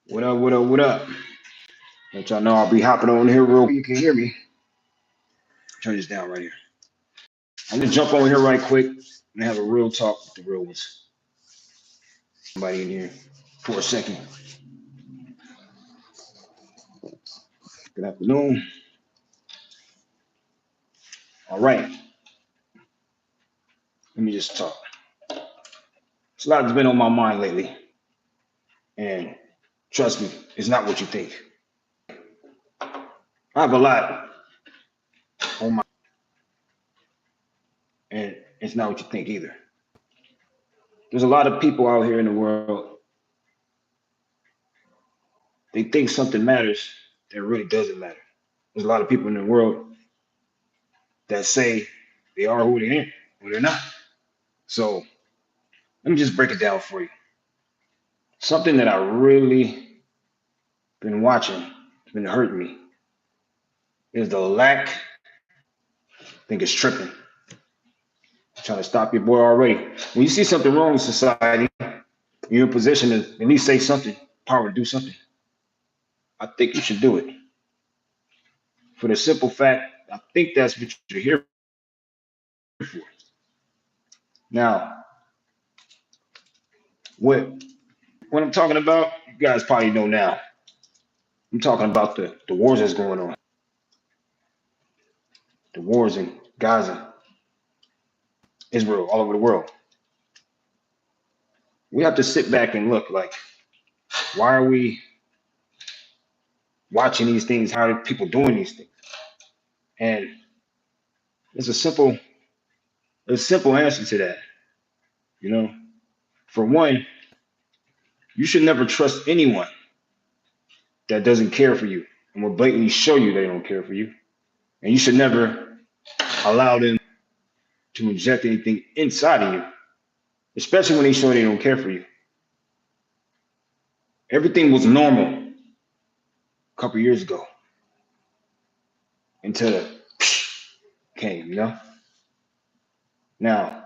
What up, what up, what up? Let y'all know I'll be hopping on here real quick. You can hear me. Turn this down right here. I'm gonna jump on here right quick and have a real talk with the real ones. Somebody in here for a second. Good afternoon. All right, let me just talk. It's a lot that's been on my mind lately, and trust me, it's not what you think. I have a lot on my, and it's not what you think either. There's a lot of people out here in the world. They think something matters that really doesn't matter. There's a lot of people in the world that say they are who they ain't, who they're not. So let me just break it down for you. Something that I really been watching, it's been hurting me, is the lack. I think it's tripping. Trying to stop your boy already. When you see something wrong in society, you're in position to at least say something, power to do something. I think you should do it. For the simple fact, I think that's what you're here for. Now, what I'm talking about, you guys probably know now. I'm talking about the wars that's going on, the wars in Gaza, Israel, all over the world. We have to sit back and look like, why are we watching these things? How are people doing these things? And there's a simple answer to that. You know, for one, you should never trust anyone that doesn't care for you and will blatantly show you they don't care for you. And you should never allow them to inject anything inside of you, especially when they show they don't care for you. Everything was normal a couple years ago until the came, you know? Now,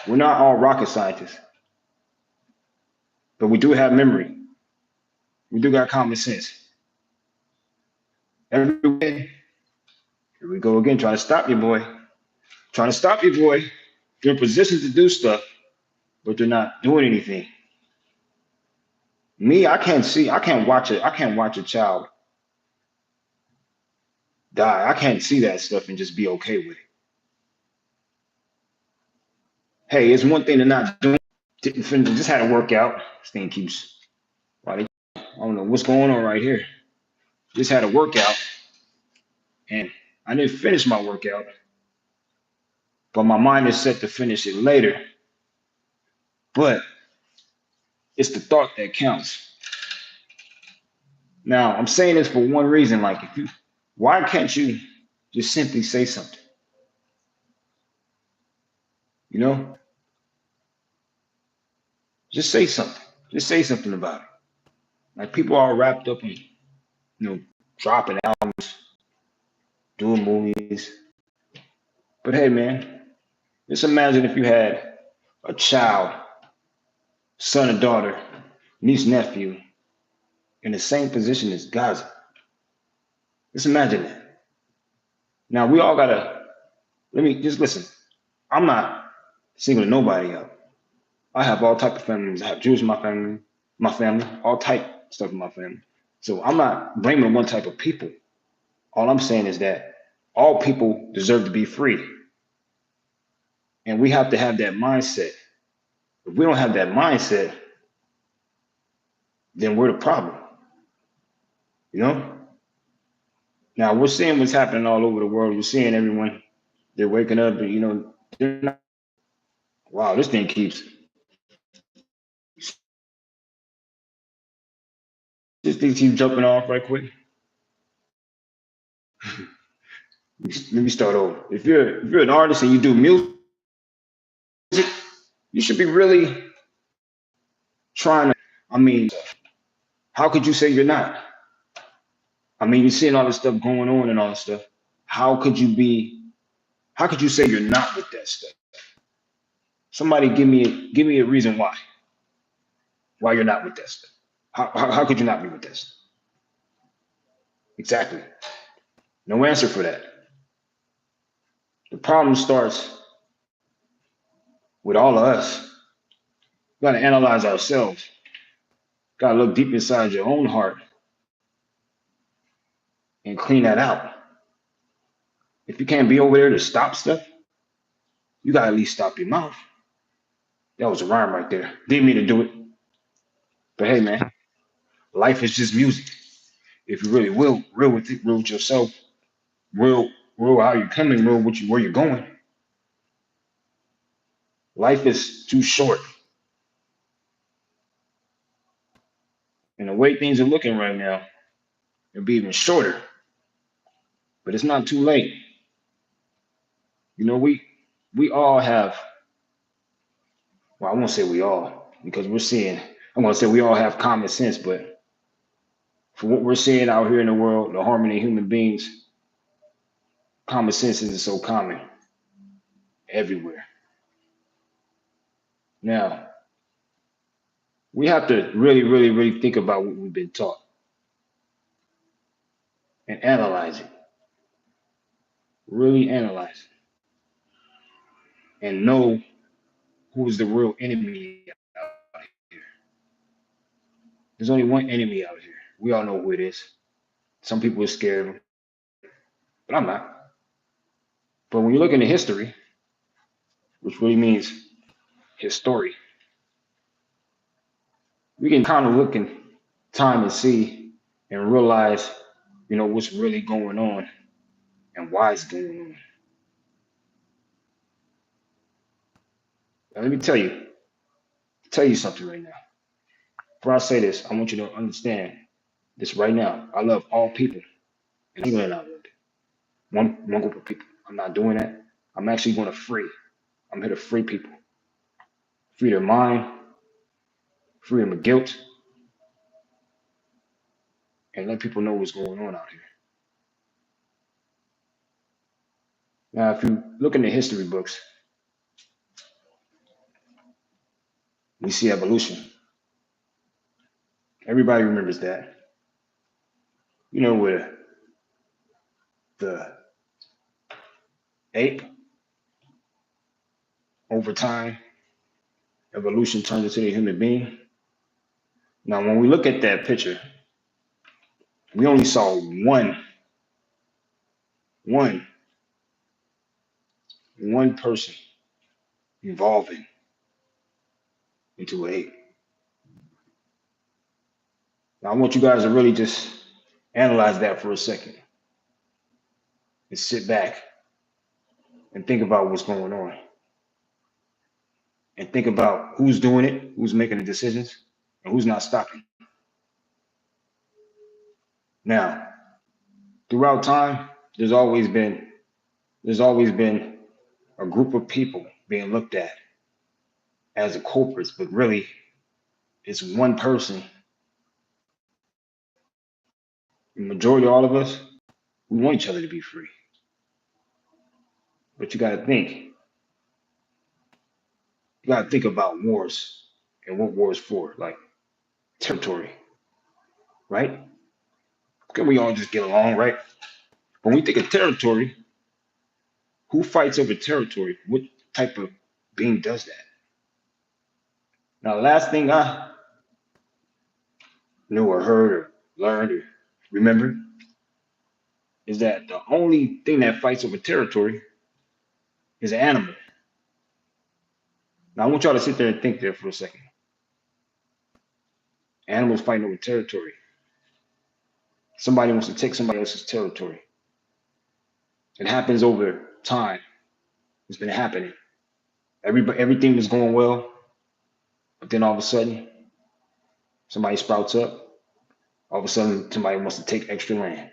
we're not all rocket scientists, but we do have memory. We do got common sense. Every day, here we go again, trying to stop you, boy. Trying to stop you, boy. They're in positions to do stuff, but they're not doing anything. Me, I can't watch a child die. I can't see that stuff and just be okay with it. Hey, it's one thing to not do. Didn't finish, just had a workout. This thing keeps, I don't know what's going on right here. Just had a workout and I didn't finish my workout, but my mind is set to finish it later. But it's the thought that counts. Now, I'm saying this for one reason. Like, why can't you just simply say something? You know, just say something. Just say something about it. Like people are wrapped up in, dropping albums, doing movies. But hey, man, just imagine if you had a child, son or daughter, niece, nephew, in the same position as Gaza. Just imagine that. Now we all gotta. Let me just listen. I'm not singling nobody out. I have all type of families. I have Jews in my family, all type stuff in my family. So I'm not blaming one type of people. All I'm saying is that all people deserve to be free, and we have to have that mindset. If we don't have that mindset, then we're the problem. You know. Now we're seeing what's happening all over the world. You're seeing everyone. They're waking up. They're not. Wow, this thing keeps. This thing keeps jumping off right quick. Let me start over. If you're an artist and you do music, you should be really trying to. I mean, how could you say you're not? I mean, you're seeing all this stuff going on and all this stuff. How could you be? How could you say you're not with that stuff? Somebody give me a reason why. why you're not with that stuff. How could you not be with that stuff? Exactly. No answer for that. The problem starts with all of us. We got to analyze ourselves. Got to look deep inside your own heart and clean that out. If you can't be over there to stop stuff, you got to at least stop your mouth. That was a rhyme right there. Didn't mean to do it. But hey, man, life is just music. If you really will, real with it, real with yourself, real how you're coming, real with you, where you're going. Life is too short. And the way things are looking right now, it'll be even shorter. But it's not too late. You know, we all have, well, I won't say we all, because we're seeing, I'm gonna say we all have common sense, but for what we're seeing out here in the world, the harmony of human beings, common sense isn't so common everywhere. Now, we have to really think about what we've been taught and analyze it. Really analyze it and know who's the real enemy out here. There's only one enemy out here. We all know who it is. Some people are scared of him, but I'm not. But when you look into history, which really means his story, we can kind of look in time and see and realize, what's really going on and why it's going on. Now, let me tell you something right now. Before I say this, I want you to understand this right now. I love all people, and I'm going to one group of people. I'm not doing that. I'm actually going to free. I'm here to free people, free their mind, free them of guilt, and let people know what's going on out here. Now, if you look in the history books, we see evolution. Everybody remembers that. Where the ape, over time, evolution turns into the human being. Now, when we look at that picture, we only saw one, one person evolving into an ape. Now, I want you guys to really just analyze that for a second and sit back and think about what's going on and think about who's doing it, who's making the decisions, and who's not stopping. Now, throughout time, there's always been there's always been a group of people being looked at as the culprits, but really it's one person. The majority of all of us, we want each other to be free. But you gotta think about wars and what wars for, like territory, right? Can we all just get along, right? When we think of territory, who fights over territory? What type of being does that? Now, the last thing I knew or heard or learned or remembered is that the only thing that fights over territory is an animal. Now, I want y'all to sit there and think there for a second. Animals fighting over territory. Somebody wants to take somebody else's territory. It happens over time. It's been happening. Everything was going well, but then all of a sudden, somebody sprouts up. All of a sudden, somebody wants to take extra land.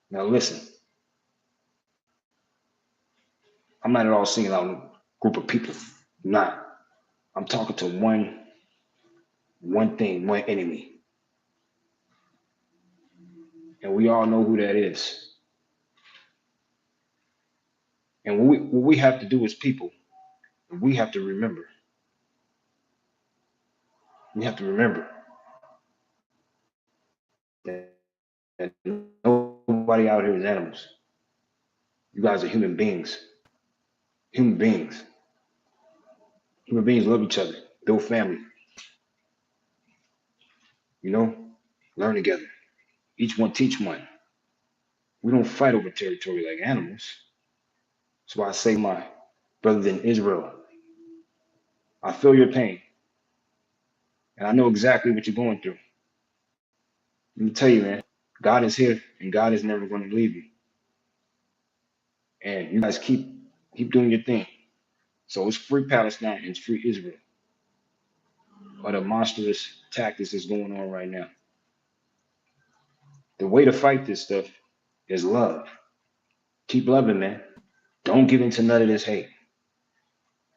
Now, listen, I'm not at all singling out a group of people. I'm not. I'm talking to one thing, one enemy. And we all know who that is. And what we have to do as people, we have to remember You have to remember that, that nobody out here is animals. You guys are human beings. Human beings. Human beings love each other, build family, you know, learn together. Each one teach one. We don't fight over territory like animals. That's why I say, my brothers in Israel, I feel your pain and I know exactly what you're going through. Let me tell you, man, God is here and God is never going to leave you. And you guys keep doing your thing. So it's free Palestine and it's free Israel. Or the monstrous tactics that's going on right now. The way to fight this stuff is love. Keep loving, man. Don't give into none of this hate.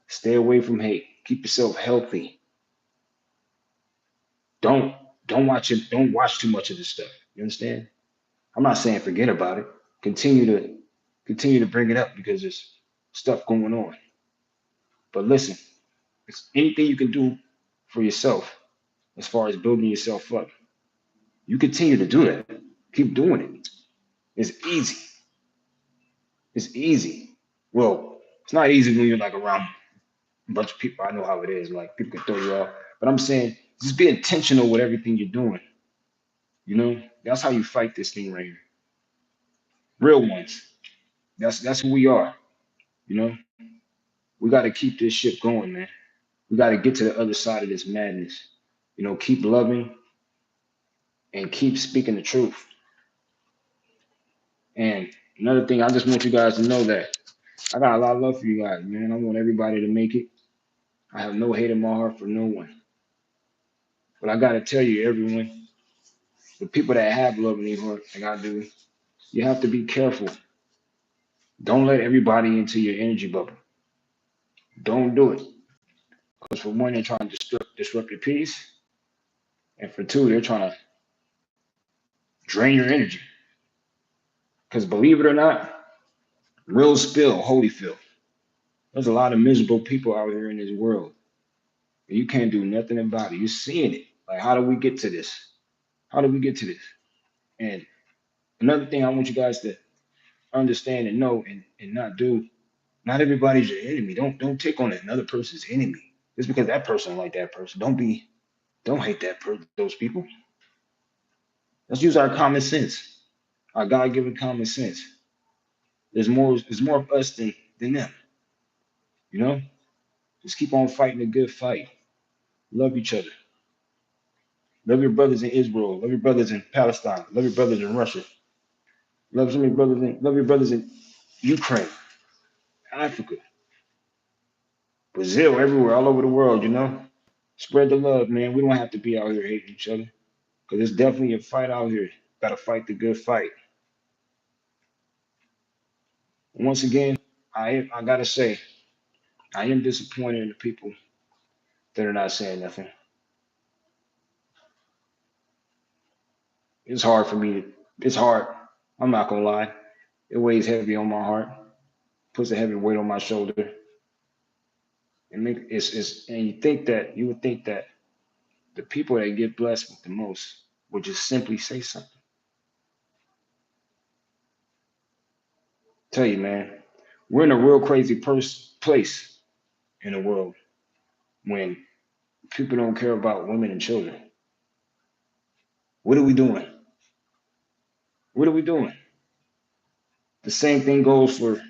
Stay away from hate. Keep yourself healthy. Don't don't watch it. Don't watch too much of this stuff. You understand? I'm not saying forget about it. Continue to continue to bring it up because there's stuff going on. But listen, it's anything you can do for yourself as far as building yourself up. You continue to do that. Keep doing it. It's easy. It's easy. Well, it's not easy when you're like around a bunch of people. I know how it is. Like people can throw you off. But I'm saying just be intentional with everything you're doing. You know, that's how you fight this thing right here. Real ones. That's who we are. You know, we got to keep this ship going, man. We got to get to the other side of this madness. You know, keep loving and keep speaking the truth. And another thing, I just want you guys to know that I got a lot of love for you guys, man. I want everybody to make it. I have no hate in my heart for no one. But I got to tell you, everyone, the people that have love in their heart, like I do, you have to be careful. Don't let everybody into your energy bubble. Don't do it. Because for one, they're trying to disrupt your peace. And for two, they're trying to drain your energy. Because believe it or not, real spill, Holyfield. There's a lot of miserable people out here in this world. And you can't do nothing about it. You're seeing it. Like, how do we get to this? How do we get to this? And another thing I want you guys to understand and know and not do, not everybody's your enemy. Don't take on another person's enemy. Just because that person like that person. Don't hate those people. Let's use our common sense. Our God given common sense. There's more of us than them. You know? Just keep on fighting a good fight. Love each other. Love your brothers in Israel. Love your brothers in Palestine. Love your brothers in Russia. Love your brothers in Ukraine, Africa, Brazil, everywhere, all over the world, you know? Spread the love, man. We don't have to be out here hating each other. Because it's definitely a fight out here. Gotta fight the good fight. Once again, I gotta say, I am disappointed in the people that are not saying nothing. It's hard for me to it's hard. I'm not gonna lie. It weighs heavy on my heart, puts a heavy weight on my shoulder. And you would think that the people that get blessed with the most would just simply say something. Tell you, man, we're in a real crazy place in the world when people don't care about women and children. What are we doing? What are we doing? The same thing goes for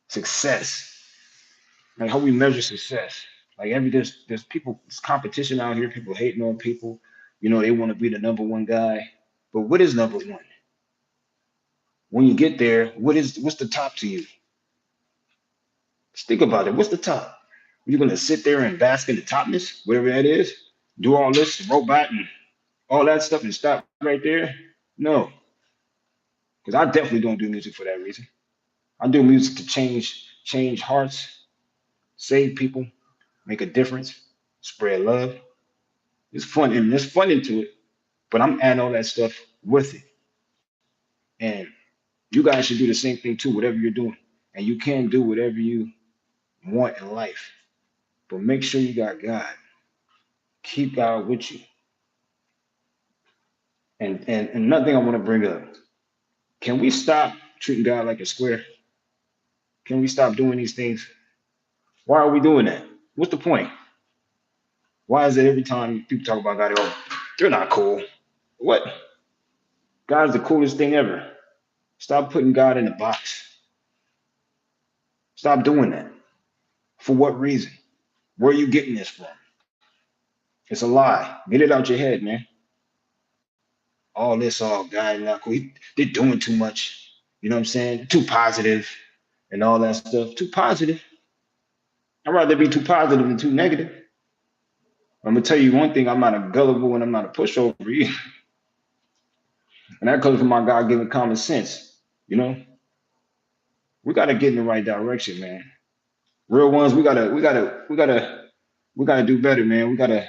success. Like how we measure success. Like there's people, there's competition out here, people hating on people. You know, they want to be the number one guy. But what is number one? When you get there, what's the top to you? Just think about it. What's the top? You're gonna sit there and bask in the topness, whatever that is, do all this robot and all that stuff and stop right there? No, because I definitely don't do music for that reason. I do music to change hearts, save people, make a difference, spread love. It's fun and there's fun into it, but I'm adding all that stuff with it. And you guys should do the same thing too, whatever you're doing. And you can do whatever you want in life, but make sure you got God. Keep God with you. And another thing I want to bring up: can we stop treating God like a square? Can we stop doing these things? Why are we doing that? What's the point? Why is it every time people talk about God, they go, they're not cool? What? God's the coolest thing ever. Stop putting God in a box. Stop doing that. For what reason? Where are you getting this from? It's a lie. Get it out your head, man. All this, all God not cool. They're doing too much. You know what I'm saying? Too positive and all that stuff. Too positive. I'd rather be too positive than too negative. I'm gonna tell you one thing: I'm not a gullible and I'm not a pushover either. And that comes from my God-given common sense. You know, we gotta get in the right direction, man. Real ones, we gotta do better, man. We gotta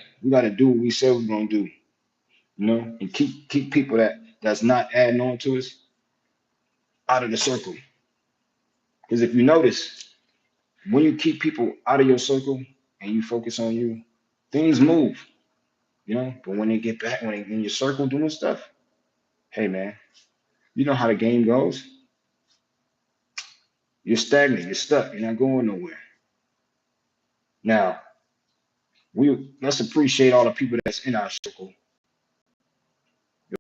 do what we said we're gonna do. You know, and keep people that's not adding on to us out of the circle. Because if you notice, when you keep people out of your circle and you focus on you, things move. You know, but when they get back, when they in your circle doing stuff, hey man, you know how the game goes. You're stagnant. You're stuck. You're not going nowhere. Now, let's appreciate all the people that's in our circle,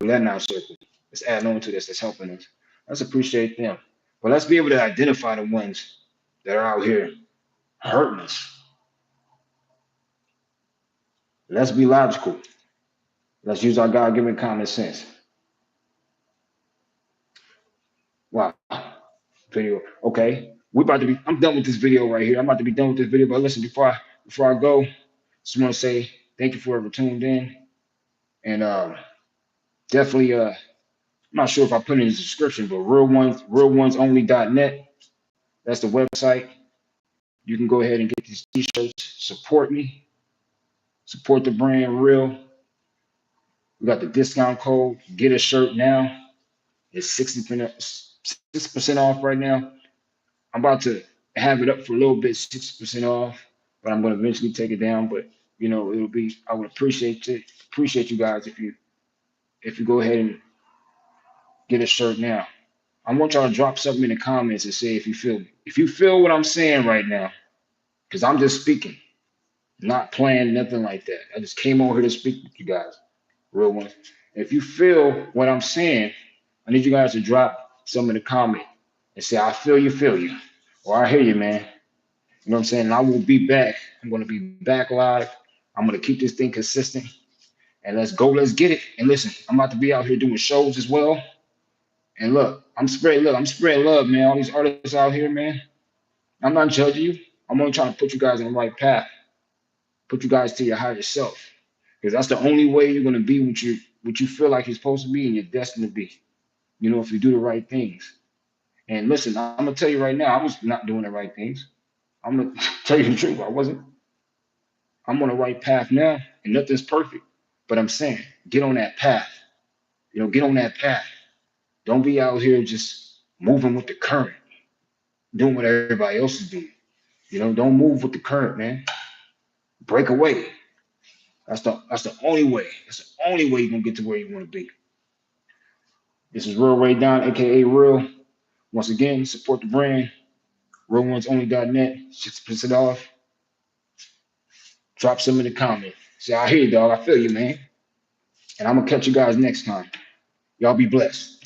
letting our circle, that's adding on to this, that's helping us. Let's appreciate them. But let's be able to identify the ones that are out here hurting us. Let's be logical. Let's use our God-given common sense. Wow. Video. Okay. I'm done with this video right here. I'm about to be done with this video. But listen, before I go, just want to say thank you for ever tuned in. And definitely I'm not sure if I put it in the description, but realonesonly.net. That's the website. You can go ahead and get these t-shirts. Support me. Support the brand real. We got the discount code. Get a shirt now. It's 60% off right now. I'm about to have it up for a little bit, 60% off, but I'm going to eventually take it down. But you know, I would appreciate you guys if you go ahead and get a shirt now. I want y'all to drop something in the comments and say if you feel me. If you feel what I'm saying right now, because I'm just speaking, not playing, nothing like that. I just came over here to speak with you guys, real ones. If you feel what I'm saying, I need you guys to drop some in the comment and say, I feel you, or I hear you, man. You know what I'm saying? And I will be back. I'm going to be back live. I'm going to keep this thing consistent. And let's go. Let's get it. And listen, I'm about to be out here doing shows as well. And I'm spreading love, man. All these artists out here, man. I'm not judging you. I'm only trying to put you guys on the right path. Put you guys to your higher self. Because that's the only way you're going to be what you feel like you're supposed to be and you're destined to be. You know, if you do the right things. And listen, I'm going to tell you right now, I was not doing the right things. I'm going to tell you the truth. I wasn't. I'm on the right path now, and nothing's perfect. But I'm saying, get on that path. You know, get on that path. Don't be out here just moving with the current, doing what everybody else is doing. You know, don't move with the current, man. Break away. That's the only way. That's the only way you're gonna get to where you want to be. This is Real Ray Don, aka Real. Once again, support the brand. RealOnesOnly.net. 6% off. Drop some in the comment. Say, I hear you, dog. I feel you, man. And I'm gonna catch you guys next time. Y'all be blessed.